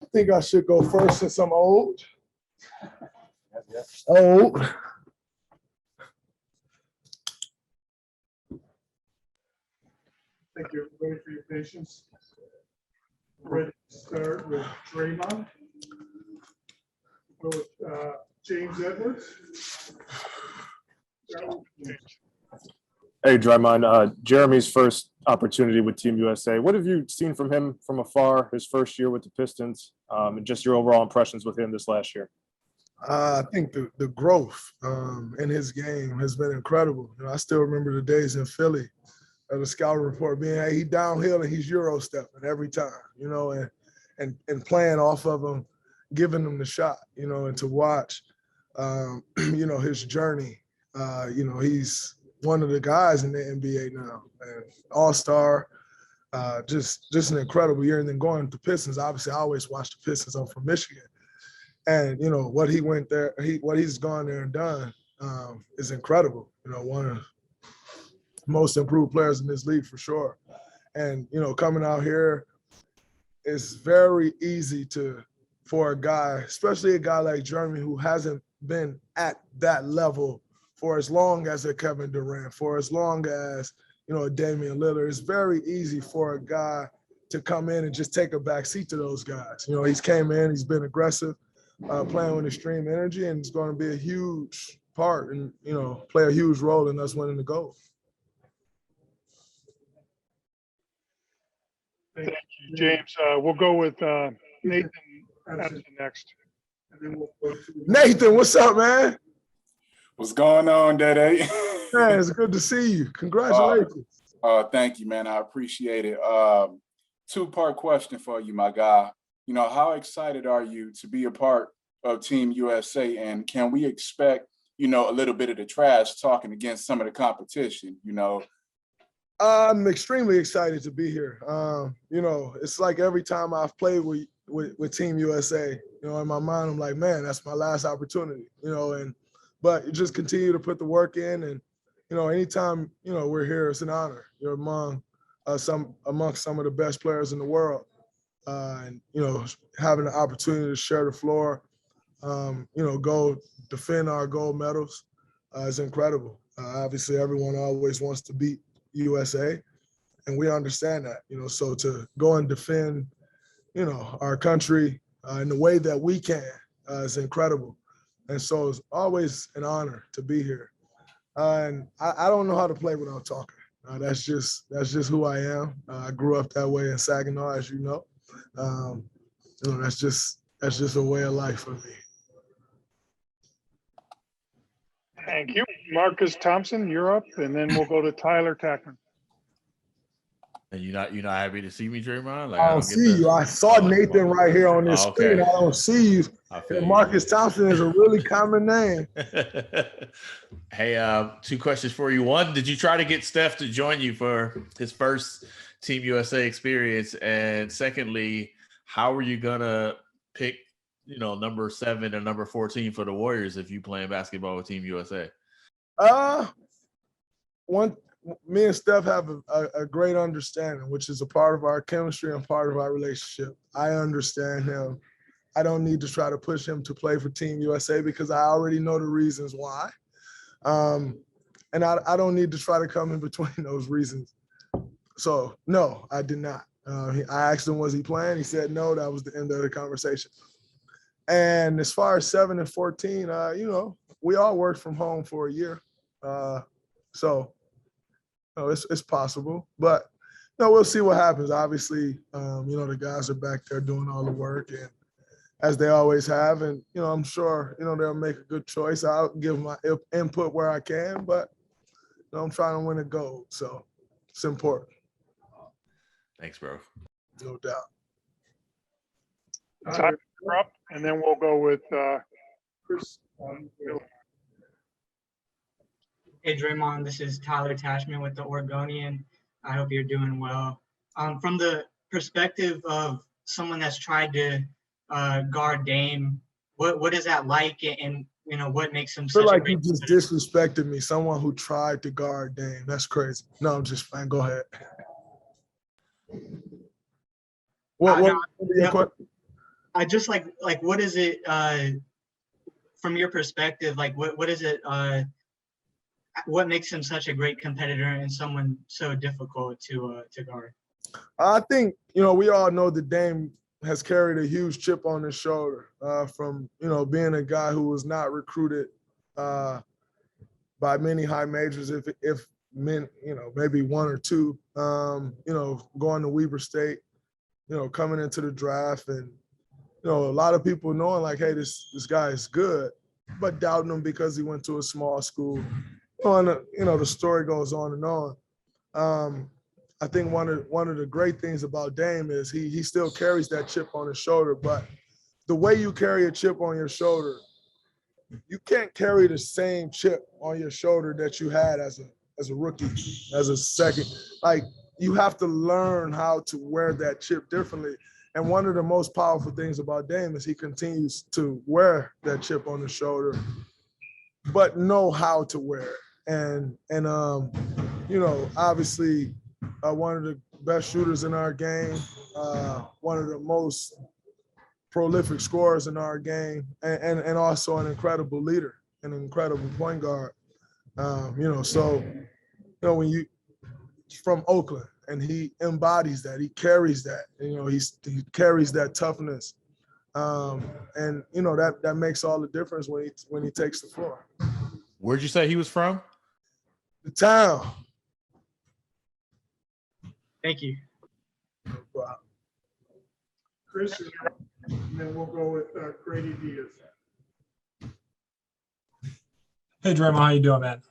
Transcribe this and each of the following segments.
I think I should go first since I'm old. Old. Thank you everybody for your patience. We're ready to start with Draymond. Go with James Edwards. Hey, Draymond, Jeremy's first opportunity with Team USA. What have you seen from him from afar, his first year with the Pistons, and just your overall impressions with him this last year? I think the growth in his game has been incredible. I still remember the days in Philly of the scouting report being, hey, he downhill and he's Euro stepping every time, and playing off of him, giving him the shot, and to watch, his journey. He's one of the guys in the NBA now, and all-star, just an incredible year. And then going to Pistons, obviously I always watch the Pistons. I'm from Michigan. And, what he went there, what he's gone there and done is incredible. One of the most improved players in this league for sure. And, coming out here, it's very easy for a guy, especially a guy like Jeremy, who hasn't been at that level for as long as a Kevin Durant, for as long as, a Damian Lillard. It's very easy for a guy to come in and just take a back seat to those guys. He's came in, he's been aggressive, playing with extreme energy, and it's going to be a huge part and, play a huge role in us winning the gold. Thank you, James. We'll go with Nathan next. Nathan, what's up, man? What's going on, Dede? Man, it's good to see you. Congratulations. Thank you, man. I appreciate it. Two-part question for you, my guy. How excited are you to be a part of Team USA, and can we expect, a little bit of the trash talking against some of the competition, I'm extremely excited to be here. It's like every time I've played with Team USA, in my mind, I'm like, man, that's my last opportunity, but you just continue to put the work in, and, anytime, we're here, it's an honor. You're amongst some of the best players in the world. And, having the opportunity to share the floor, go defend our gold medals is incredible. Obviously, everyone always wants to beat USA, and we understand that, so to go and defend, our country in the way that we can is incredible. And so it's always an honor to be here. And I don't know how to play without talking. That's just who I am. I grew up that way in Saginaw, as you know. That's just a way of life for me. Thank you. Marcus Thompson, you're up, and then we'll go to Tyler Tackman. And you're not happy to see me, Draymond? I don't see you. I saw Nathan right here on this screen. I don't see you. Marcus Thompson is a really common name. Hey, two questions for you. One, did you try to get Steph to join you for his first Team USA experience? And secondly, how are you gonna pick, number 7 and number 14 for the Warriors if you playing basketball with Team USA? Me and Steph have a great understanding, which is a part of our chemistry and part of our relationship. I understand him. I don't need to try to push him to play for Team USA because I already know the reasons why. And I don't need to try to come in between those reasons. So, no, I did not. I asked him, was he playing? He said no. That was the end of the conversation. And as far as 7 and 14, we all worked from home for a year. It's possible, but we'll see what happens. Obviously, the guys are back there doing all the work, and as they always have, and I'm sure they'll make a good choice. I'll give my input where I can, but I'm trying to win a gold, so it's important. Thanks, bro. No doubt. Tyler, you're up, and then we'll go with Chris. Hey, Draymond, this is Tyler Tashman with the Oregonian. I hope you're doing well. From the perspective of someone that's tried to guard Dame, what is that like, and what makes him such I feel like a great you just disrespected me, someone who tried to guard Dame. That's crazy. No, I'm just fine. Go ahead. What your question? I just like what is it from your perspective? Like what is it? What makes him such a great competitor and someone so difficult to guard? I think, we all know that Dame has carried a huge chip on his shoulder from, being a guy who was not recruited by many high majors, if men, maybe one or two, going to Weber State, coming into the draft and, a lot of people knowing like, hey, this guy is good, but doubting him because he went to a small school. The story goes on and on. I think one of the great things about Dame is he still carries that chip on his shoulder, but the way you carry a chip on your shoulder, you can't carry the same chip on your shoulder that you had as a rookie, as a second. Like, you have to learn how to wear that chip differently. And one of the most powerful things about Dame is he continues to wear that chip on his shoulder, but know how to wear it. And obviously one of the best shooters in our game, one of the most prolific scorers in our game, and also an incredible leader, an incredible point guard. When you from Oakland and he embodies that, he carries that, he carries that toughness. And that makes all the difference when he takes the floor. Where'd you say he was from? The town. Thank you. Chris, and then we'll go with Grady Diaz. Hey, Draymond, how you doing, man?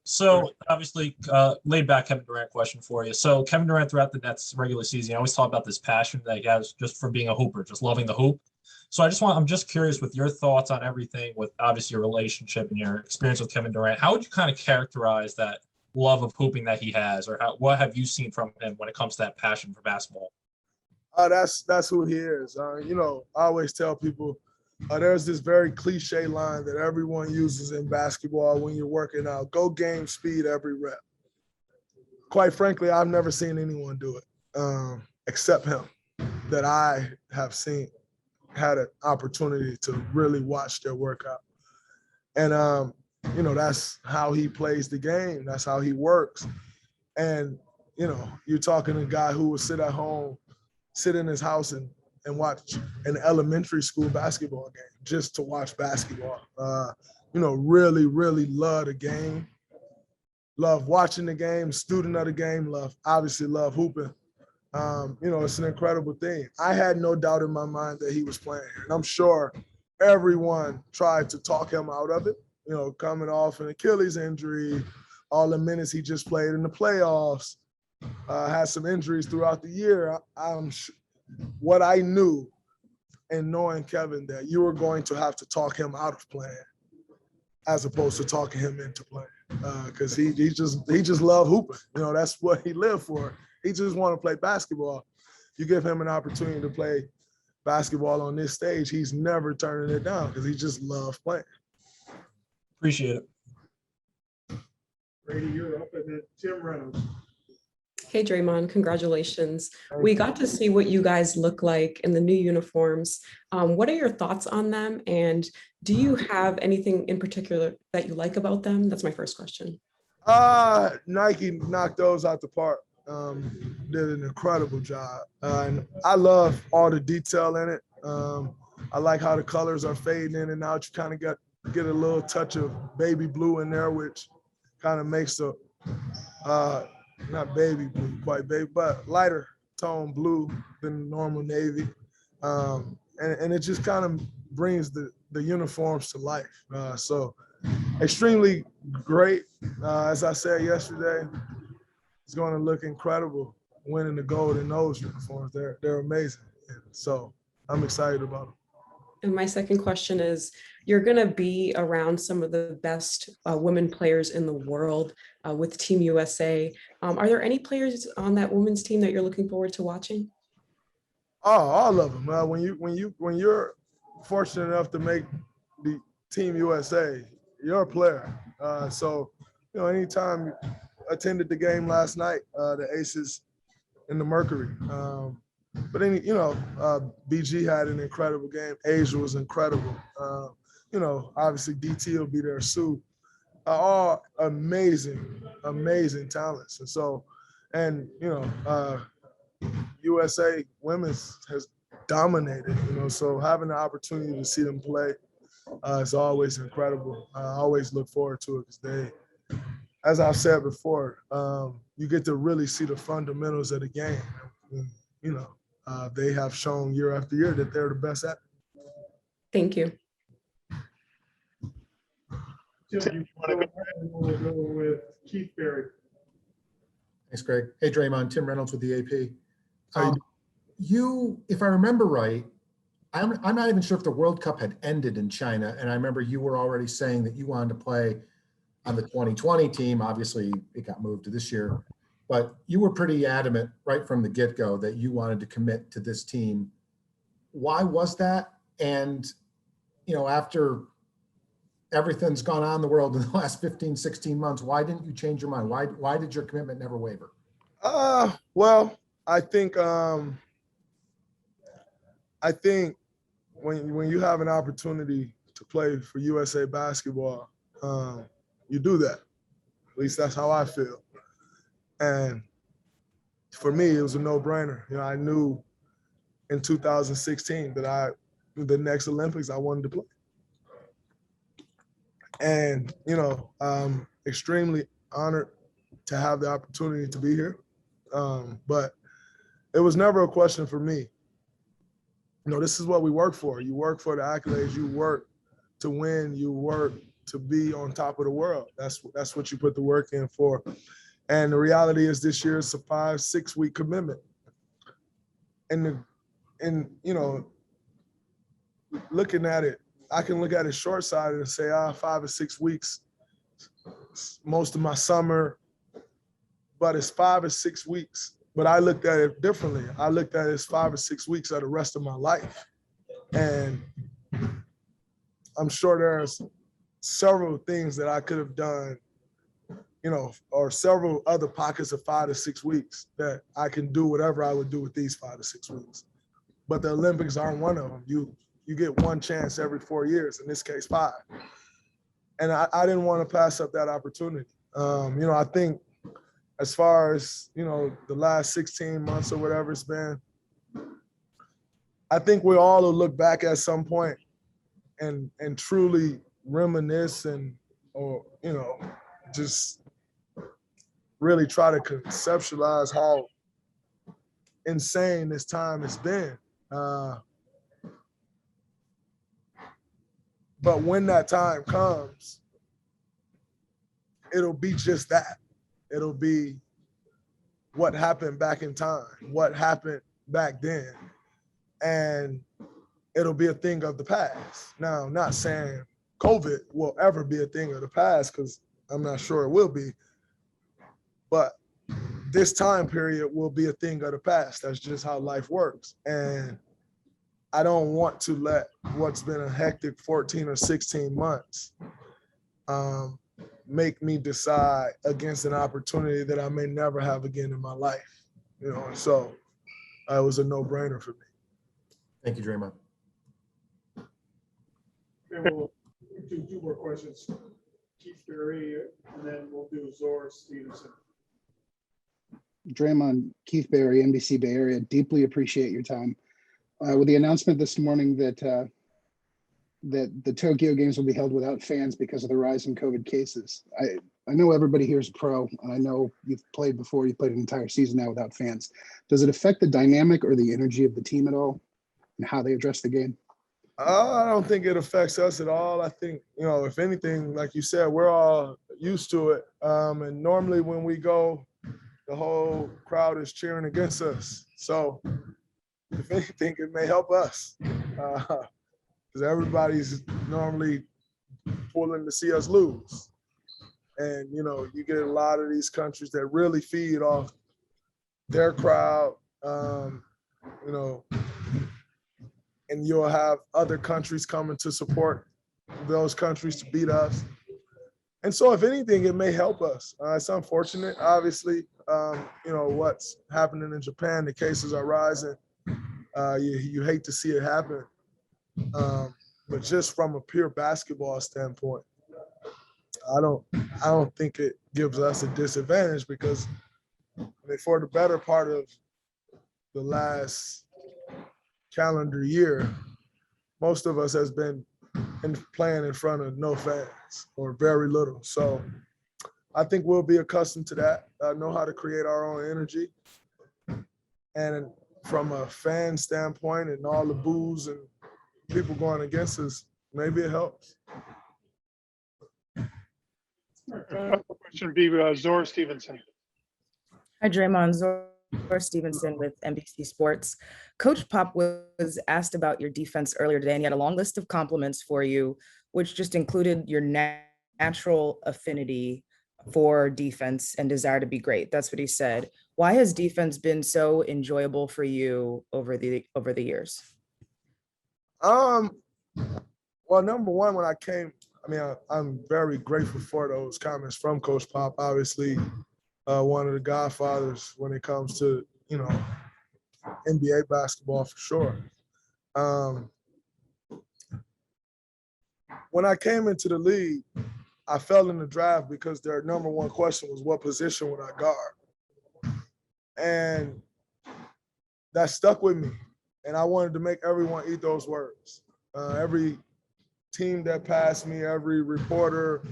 So obviously, laid back Kevin Durant question for you. So Kevin Durant throughout the Nets regular season, you always talk about this passion that he has just for being a hooper, just loving the hoop. So I'm just curious with your thoughts on everything, with obviously your relationship and your experience with Kevin Durant. How would you kind of characterize that love of hooping that he has, or what have you seen from him when it comes to that passion for basketball? That's who he is. I always tell people, there's this very cliche line that everyone uses in basketball when you're working out: go game speed every rep. Quite frankly, I've never seen anyone do it except him that I have had an opportunity to really watch their workout. And, that's how he plays the game. That's how he works. And, you're talking to a guy who would sit at home, sit in his house and watch an elementary school basketball game just to watch basketball. Really, really love the game, love watching the game, student of the game, obviously love hooping. It's an incredible thing. I had no doubt in my mind that he was playing here. And I'm sure everyone tried to talk him out of it, coming off an Achilles injury, all the minutes he just played in the playoffs, had some injuries throughout the year. What I knew in knowing Kevin, that you were going to have to talk him out of playing as opposed to talking him into playing, because he just loved hooping. That's what he lived for. He just wanted to play basketball. You give him an opportunity to play basketball on this stage, he's never turning it down because he just loves playing. Appreciate it. Grady, you're up, and then Tim Reynolds. Hey, Draymond, congratulations. We got to see what you guys look like in the new uniforms. What are your thoughts on them? And do you have anything in particular that you like about them? That's my first question. Nike knocked those out the park. Did an incredible job. And I love all the detail in it. I like how the colors are fading in and out. You kind of get a little touch of baby blue in there, which kind of makes the not baby blue, quite baby, but lighter tone blue than normal navy. And it just kind of brings the uniforms to life. So extremely great. As I said yesterday, it's going to look incredible winning the gold in those uniforms. They're amazing. And so I'm excited about them. And my second question is, you're going to be around some of the best women players in the world with Team USA. Are there any players on that women's team that you're looking forward to watching? Oh, all of them. When you're fortunate enough to make the Team USA, you're a player. So anytime you attended the game last night, the Aces in the Mercury, But then, BG had an incredible game. Asia was incredible. Obviously DT will be there. Sue, all amazing, amazing talents. And so, USA women's has dominated, so having the opportunity to see them play is always incredible. I always look forward to it because as I've said before, you get to really see the fundamentals of the game. And, they have shown year after year that they're the best at it. Thank you. Tim, you want to go with Keith Berry? Thanks, Greg. Hey, Draymond, Tim Reynolds with the AP. If I remember right, I'm not even sure if the World Cup had ended in China. And I remember you were already saying that you wanted to play on the 2020 team. Obviously, it got moved to this year. But you were pretty adamant right from the get-go that you wanted to commit to this team. Why was that? And, after everything's gone on in the world in the last 15, 16 months, why didn't you change your mind? Why did your commitment never waver? Well, I think when you have an opportunity to play for USA basketball, you do that. At least that's how I feel. And for me, it was a no-brainer. I knew in 2016 that the next Olympics I wanted to play. And, I'm extremely honored to have the opportunity to be here. But it was never a question for me. This is what we work for. You work for the accolades. You work to win. You work to be on top of the world. That's what you put the work in for. And the reality is this year it's a 5-6 week commitment. And looking at it, I can look at it short-sighted and say, 5 or 6 weeks, most of my summer, but it's 5 or 6 weeks. But I looked at it differently. I looked at it as 5 or 6 weeks of the rest of my life. And I'm sure there's several things that I could have done, or several other pockets of 5 to 6 weeks that I can do whatever I would do with these 5 to 6 weeks. But the Olympics aren't one of them. You get one chance every 4 years, in this case 5. And I didn't want to pass up that opportunity. I think as far as, the last 16 months or whatever it's been, I think we all will look back at some point and truly reminisce or just really try to conceptualize how insane this time has been. But when that time comes, it'll be just that. It'll be what happened back in time, what happened back then. And it'll be a thing of the past. Now, I'm not saying COVID will ever be a thing of the past, because I'm not sure it will be. But this time period will be a thing of the past. That's just how life works. And I don't want to let what's been a hectic 14 or 16 months make me decide against an opportunity that I may never have again in my life. So it was a no-brainer for me. Thank you, Draymond. And we'll do 2 more questions. Keith Berry, and then we'll do Zora Stevenson. Draymond, Keith Berry, NBC Bay Area, deeply appreciate your time. With the announcement this morning that the Tokyo Games will be held without fans because of the rise in COVID cases. I know everybody here is pro, and I know you've played before. You've played an entire season now without fans. Does it affect the dynamic or the energy of the team at all, and how they address the game? I don't think it affects us at all. I think, if anything, like you said, we're all used to it. And normally when we go, the whole crowd is cheering against us. So if anything, it may help us. Because everybody's normally pulling to see us lose. And, you get a lot of these countries that really feed off their crowd, and you'll have other countries coming to support those countries to beat us. And so if anything, it may help us. It's unfortunate, obviously, what's happening in Japan, the cases are rising. You hate to see it happen. But just from a pure basketball standpoint, I don't think it gives us a disadvantage because for the better part of the last calendar year, most of us has been playing in front of no fans or very little. So I think we'll be accustomed to that, know how to create our own energy. And from a fan standpoint and all the boos and people going against us, maybe it helps. Question be Zora Stevenson. Hi, Draymond. Zora Stevenson with NBC Sports. Coach Pop was asked about your defense earlier today, and he had a long list of compliments for you, which just included your natural affinity for defense and desire to be great. That's what he said. Why has defense been so enjoyable for you over the years? Well, number one, when I came, I'm very grateful for those comments from Coach Pop. Obviously, one of the godfathers when it comes to, NBA basketball for sure. When I came into the league, I fell in the draft because their number one question was, what position would I guard? And that stuck with me. And I wanted to make everyone eat those words. Every team that passed me, every reporter,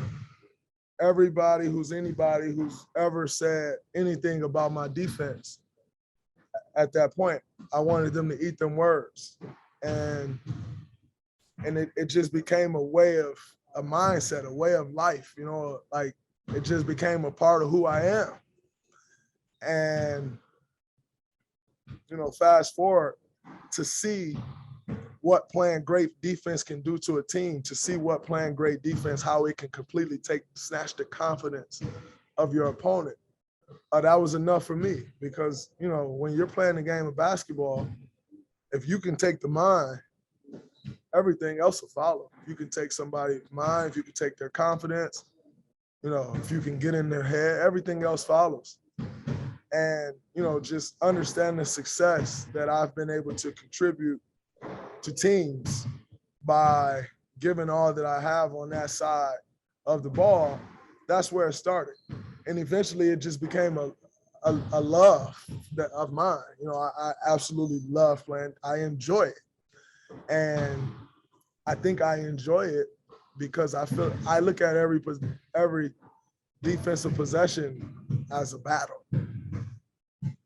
anybody who's ever said anything about my defense at that point, I wanted them to eat them words. And it just became a way of a mindset, a way of life, like it just became a part of who I am. And, fast forward to see what playing great defense can do to a team, to see what playing great defense, how it can completely snatch the confidence of your opponent. That was enough for me because, when you're playing a game of basketball, if you can take the mind, everything else will follow. If you can take somebody's mind, if you can take their confidence, if you can get in their head, everything else follows. And, just understand the success that I've been able to contribute to teams by giving all that I have on that side of the ball, that's where it started. And eventually it just became a love of mine. I absolutely love playing. I enjoy it. And I think I enjoy it because I look at every defensive possession as a battle.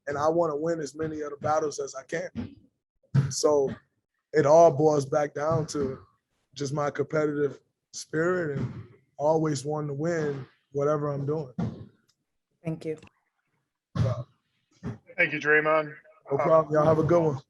And I want to win as many of the battles as I can. So it all boils back down to just my competitive spirit and always wanting to win whatever I'm doing. Thank you. Thank you, Draymond. No problem. Y'all have a good one.